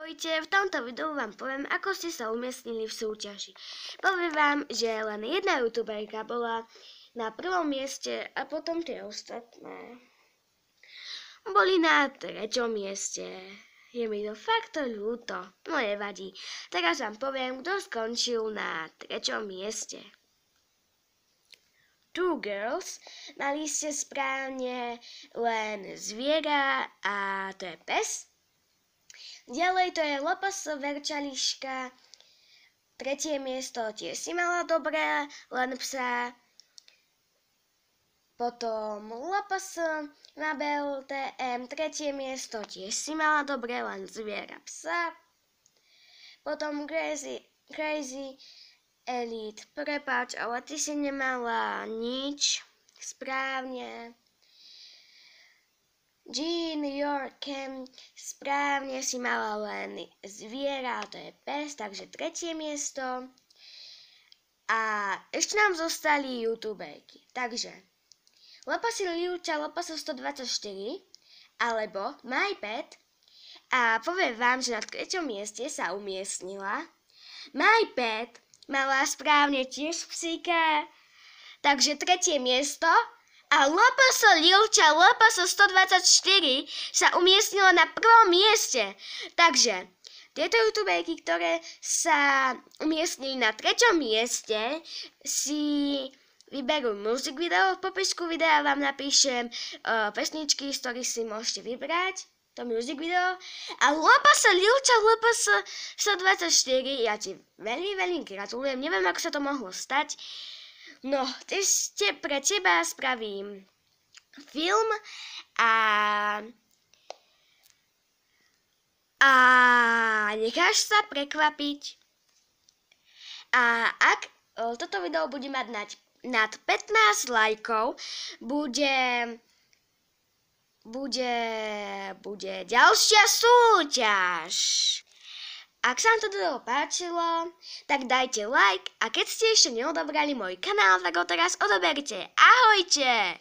Ahojte, v tomto videu vám poviem, ako ste sa umiestnili v súťaži. Poviem vám, že len jedna youtuberka bola na prvom mieste a potom tie ostatné boli na treťom mieste. Je mi to fakt ľúto, no nevadí. Teraz vám poviem, kto skončil na treťom mieste. Two Girls, mali ste správne len zviera a to je pes. Ďalej to je LPS Verčališka, tretie miesto tiež si mala dobré, len psa. Potom LPS na BLTM, tretie miesto tiež si mala dobré, len zviera psa. Potom Crazy Elite, prepáč, ale ty si nemala nič správne. Jean Yorkem, správne si mala len zviera, to je pes, takže tretie miesto. A ešte nám zostali youtuberky. Takže Lopasy Liuča, Lopasov 124, alebo MyPet. A poviem vám, že na treťom mieste sa umiestnila MyPet, mala správne tiež psíka, takže tretie miesto. A Lopaso Liuča, Lopaso 124 sa umiestnila na prvom mieste. Takže tieto youtuberky, ktoré sa umiestnili na treťom mieste, si vyberú music video. V popisku videa vám napíšem pesničky, z ktorých si môžete vybrať to music video. A Lopaso Liuča, Lopaso 124, ja ti veľmi gratulujem. Neviem, ako sa to mohlo stať. No, pre teba spravím film a necháš sa prekvapiť. A ak toto video bude mať nad 15 lajkov, bude ďalšia súťaž. Ak sa vám to video páčilo, tak dajte like a keď ste ešte neodobrali môj kanál, tak ho teraz odoberte. Ahojte!